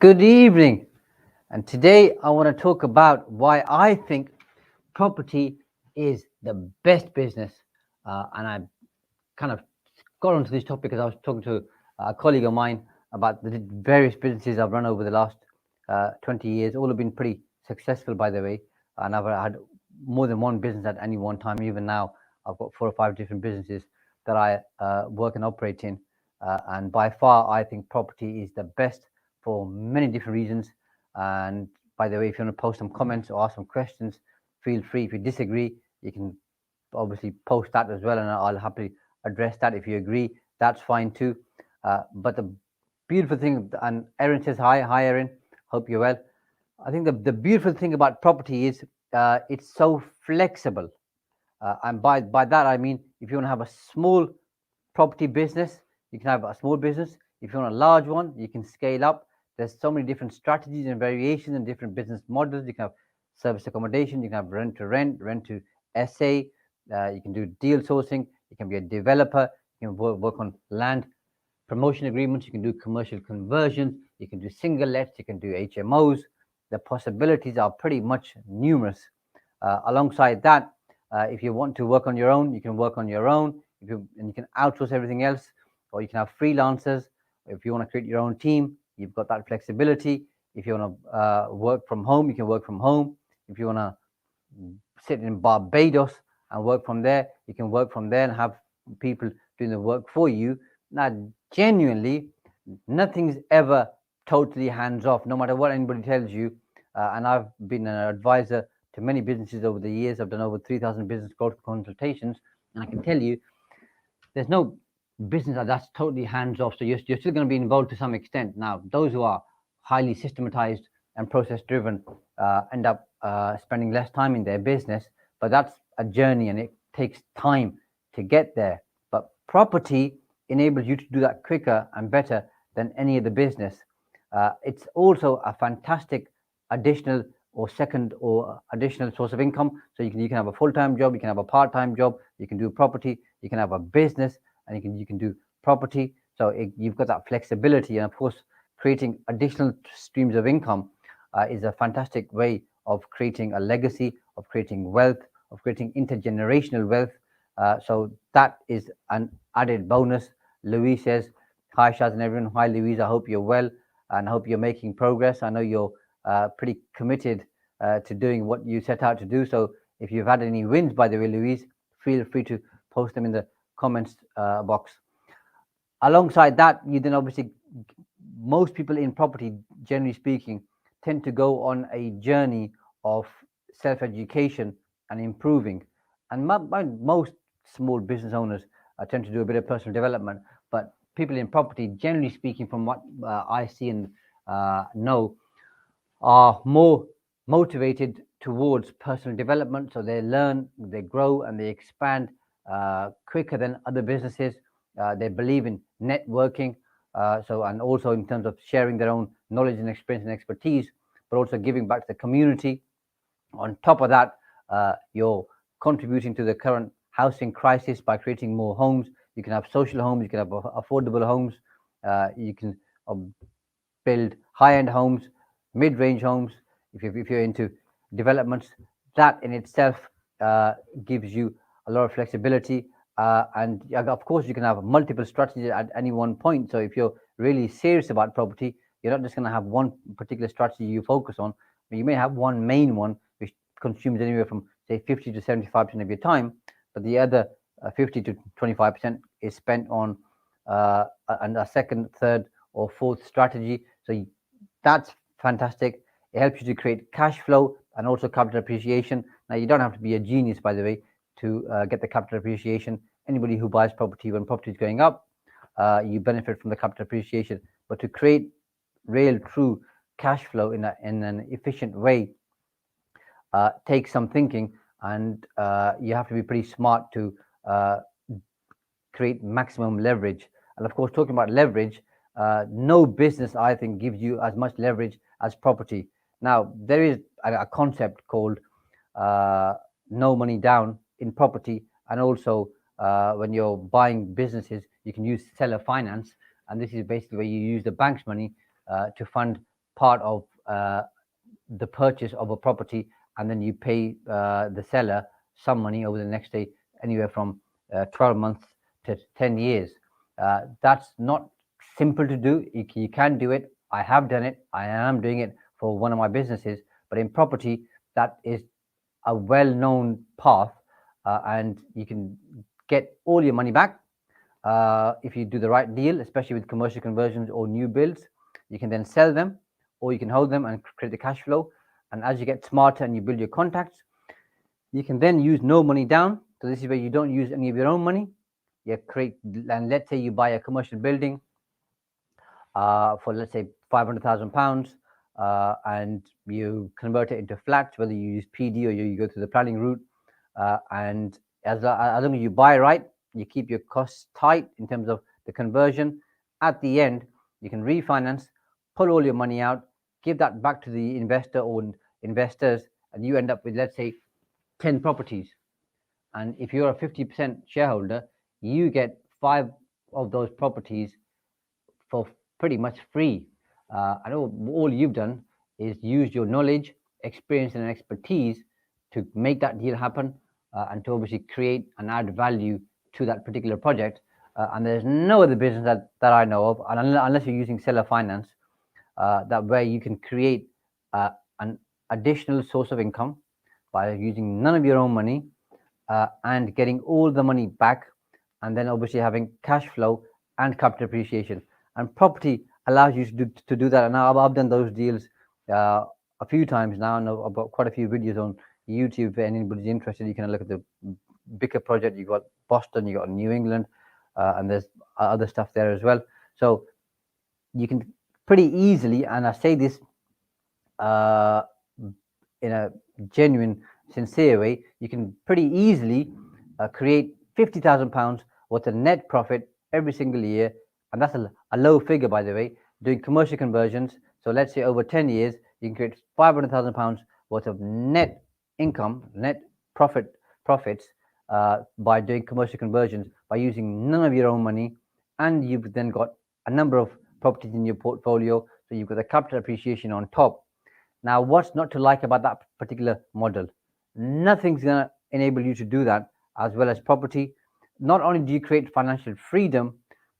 Good evening, and today I want to talk about why I think property is the best business. And I kind of got onto this topic because I was talking to a colleague of mine about the various businesses I've run over the last 20 years. All have been pretty successful, by the way, and I've had more than one business at any one time. Even now, I've got 4 or 5 different businesses that I work and operate in, and by far, I think property is the best for many different reasons. And by the way, if you want to post some comments or ask some questions, feel free. If you disagree, you can obviously post that as well, and I'll happily address that. If you agree, that's fine too. But the beautiful thing, and Erin says hi, Erin. Hope you're well. I think the beautiful thing about property is it's so flexible, and by that I mean if you want to have a small property business, you can have a small business. If you want a large one, you can scale up. There's so many different strategies and variations and different business models. You can have service accommodation, you can have rent to rent, rent to SA, you can do deal sourcing, you can be a developer, you can work on land promotion agreements, you can do commercial conversions, you can do single lets, you can do HMOs. The possibilities are pretty much numerous. Alongside that, if you want to work on your own, you can work on your own. And you can outsource everything else, or you can have freelancers. If you want to create your own team, you've got that flexibility. If you want to work from home, you can work from home. If you want to sit in Barbados and work from there, you can work from there and have people doing the work for you. Now, genuinely, nothing's ever totally hands off, no matter what anybody tells you. And I've been an advisor to many businesses over the years. I've done over 3,000 business growth consultations, and I can tell you there's no business that's totally hands off. So you're still going to be involved to some extent. Now, those who are highly systematized and process driven end up spending less time in their business, but that's a journey and it takes time to get there. But property enables you to do that quicker and better than any other business. It's also a fantastic additional or second or additional source of income. So you can have a full-time job, you can have a part-time job, you can do property, you can have a business, and you can do property. So you've got that flexibility, and of course, creating additional streams of income is a fantastic way of creating a legacy, of creating wealth, of creating intergenerational wealth. So that is an added bonus. Louise says, hi Shaz and everyone. Hi Louise, I hope you're well and I hope you're making progress. I know you're pretty committed to doing what you set out to do. So if you've had any wins, by the way, Louise, feel free to post them in the comments box. Alongside that, you then obviously, most people in property, generally speaking, tend to go on a journey of self-education and improving. And most small business owners tend to do a bit of personal development, but people in property, generally speaking, from what I see and know, are more motivated towards personal development. So they learn, they grow, and they expand quicker than other businesses. They believe in networking, and also in terms of sharing their own knowledge and experience and expertise, but also giving back to the community. On top of that, you're contributing to the current housing crisis by creating more homes. You can have social homes, you can have affordable homes, you can build high-end homes, mid-range homes. If you're into developments, that in itself gives you a lot of flexibility. And of course, you can have multiple strategies at any one point. So if you're really serious about property, you're not just going to have one particular strategy you focus on, but you may have one main one which consumes anywhere from say 50 to 75% of your time, but the other 50 to 25% is spent on and a second, third, or fourth strategy. So that's fantastic. It helps you to create cash flow and also capital appreciation. Now, you don't have to be a genius, by the way, to get the capital appreciation. Anybody who buys property when property is going up, you benefit from the capital appreciation. But to create real, true cash flow in an efficient way takes some thinking, and you have to be pretty smart to create maximum leverage. And of course, talking about leverage, no business, I think, gives you as much leverage as property. Now, there is a concept called no money down in property, and also when you're buying businesses, you can use seller finance, and this is basically where you use the bank's money to fund part of the purchase of a property, and then you pay the seller some money over the next day, anywhere from 12 months to 10 years. That's not simple to do. You can do it. I have done it. I am doing it for one of my businesses. But in property, that is a well-known path, and you can get all your money back if you do the right deal, especially with commercial conversions or new builds. You can then sell them, or you can hold them and create the cash flow. And as you get smarter and you build your contacts, you can then use no money down. So this is where you don't use any of your own money. You create, and let's say you buy a commercial building for, let's say, £500,000, and you convert it into flats, whether you use PD or you go through the planning route. And as long as you buy right, you keep your costs tight in terms of the conversion. At the end, you can refinance, pull all your money out, give that back to the investor or investors, and you end up with, let's say, 10 properties. And if you're a 50% shareholder, you get 5 of those properties for pretty much free. And all you've done is use your knowledge, experience, and expertise to make that deal happen, and to obviously create and add value to that particular project. And there's no other business that I know of, and unless you're using seller finance, that where you can create an additional source of income by using none of your own money, and getting all the money back, and then obviously having cash flow and capital appreciation. And property allows you to do that. And I've done those deals a few times now, and I've got quite a few videos on YouTube. If anybody's interested, you can look at the bigger project. You've got Boston, you've got New England, and there's other stuff there as well. So you can pretty easily, and I say this in a genuine, sincere way, you can pretty easily create £50,000 worth of net profit every single year. And that's a low figure, by the way, doing commercial conversions. So let's say over 10 years, you can create £500,000 worth of net income, net profits by doing commercial conversions, by using none of your own money. And you've then got a number of properties in your portfolio. So you've got the capital appreciation on top. Now, what's not to like about that particular model? Nothing's going to enable you to do that as well as property. Not only do you create financial freedom,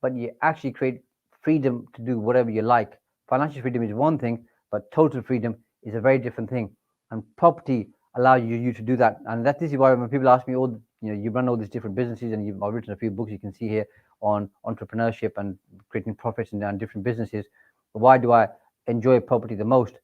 but you actually create freedom to do whatever you like. Financial freedom is one thing, but total freedom is a very different thing. And property allows you to do that. And that is why when people ask me, you run all these different businesses, and I've written a few books you can see here on entrepreneurship and creating profits in different businesses. Why do I enjoy property the most?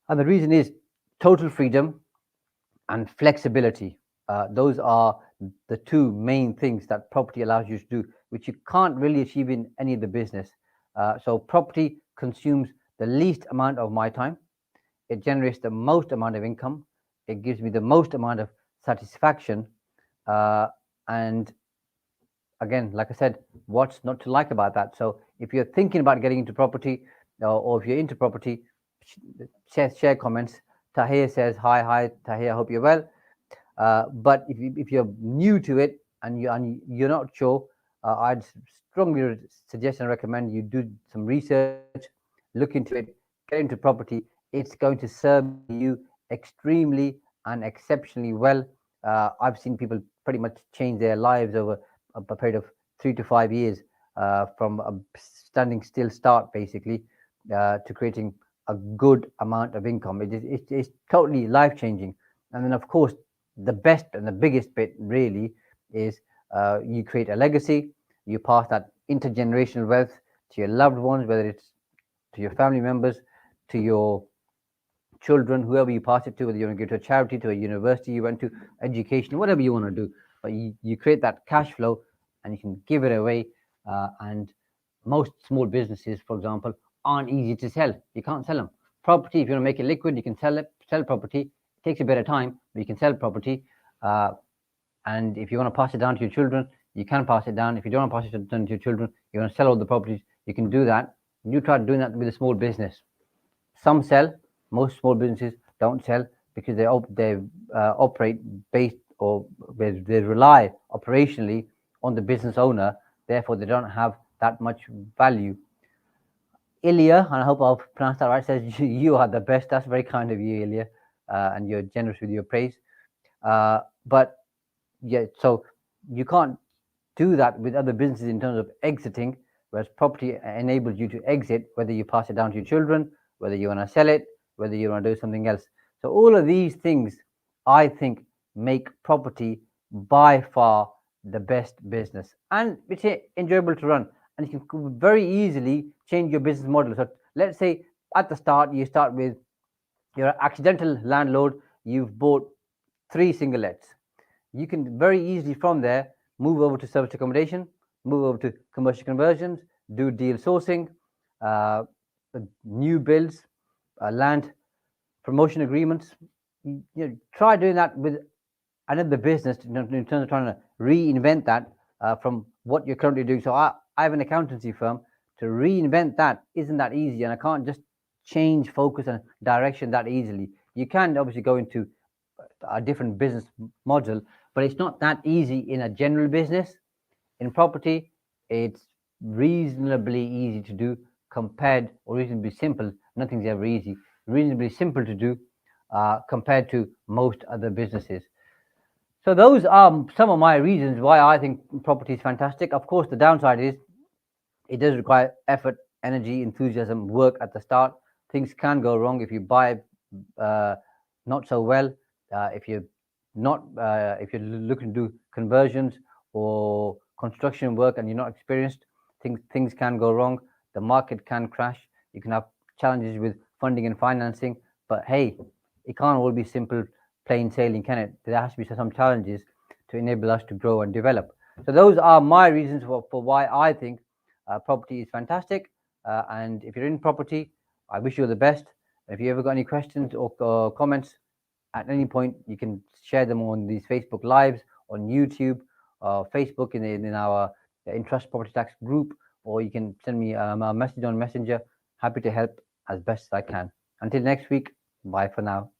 And the reason is total freedom and flexibility. Those are the two main things that property allows you to do, which you can't really achieve in any other business. So property consumes the least amount of my time. It generates the most amount of income. It gives me the most amount of satisfaction. And again, like I said, what's not to like about that? So if you're thinking about getting into property, or if you're into property, share comments. Tahir says, hi, Tahir, I hope you're well. But if you're new to it and you're not sure, I'd strongly suggest and recommend you do some research, look into it, get into property. It's going to serve you extremely and exceptionally well. I've seen people pretty much change their lives over a period of 3 to 5 years, from a standing still start, basically, to creating a good amount of income. It's totally life changing. And then, of course, the best and the biggest bit really is you create a legacy. You pass that intergenerational wealth to your loved ones, whether it's to your family members, to your children, whoever you pass it to, whether you want to give to a charity, to a university you went to, education, whatever you want to do. But you create that cash flow and you can give it away. And most small businesses, for example, aren't easy to sell. You can't sell them. Property, if you want to make it liquid, you can sell property. It takes a bit of time, but you can sell property. And if you want to pass it down to your children, you can pass it down. If you don't want to pass it down to your children, you want to sell all the properties, you can do that. You try doing that with a small business. Some sell. Most small businesses don't sell because they operate based, or they rely operationally on the business owner. Therefore, they don't have that much value. Ilya, and I hope I've pronounced that right, says you are the best. That's very kind of you, Ilya, and you're generous with your praise. But yeah, so you can't do that with other businesses in terms of exiting, whereas property enables you to exit, whether you pass it down to your children, whether you want to sell it, whether you want to do something else. So all of these things, I think, make property by far the best business, and it's enjoyable to run, and you can very easily change your business model. So let's say at the start you start with you're an accidental landlord, you've bought 3 single-lets. You can very easily from there move over to service accommodation, move over to commercial conversions, do deal sourcing, uh, new builds, land promotion agreements. Try doing that with another business in terms of trying to reinvent that from what you're currently doing. So I have an accountancy firm. To reinvent that isn't that easy, and I can't just change focus and direction that easily. You can obviously go into a different business model, but it's not that easy in a general business. In property, it's reasonably easy to do compared, or reasonably simple. Nothing's ever easy. Reasonably simple to do compared to most other businesses. So those are some of my reasons why I think property is fantastic. Of course, the downside is it does require effort, energy, enthusiasm, work at the start. Things can go wrong if you buy uh, not so well. If you're not, if you're looking to do conversions or construction work and you're not experienced, things can go wrong. The market can crash. You can have challenges with funding and financing. But hey, it can't all be simple, plain sailing, can it? There has to be some challenges to enable us to grow and develop. So those are my reasons for why I think property is fantastic. And if you're in property, I wish you the best. If you ever got any questions or comments at any point, you can share them on these Facebook Lives, on YouTube, Facebook in our Intrust Property Tax group, or you can send me a message on Messenger. Happy to help as best as I can. Until next week, bye for now.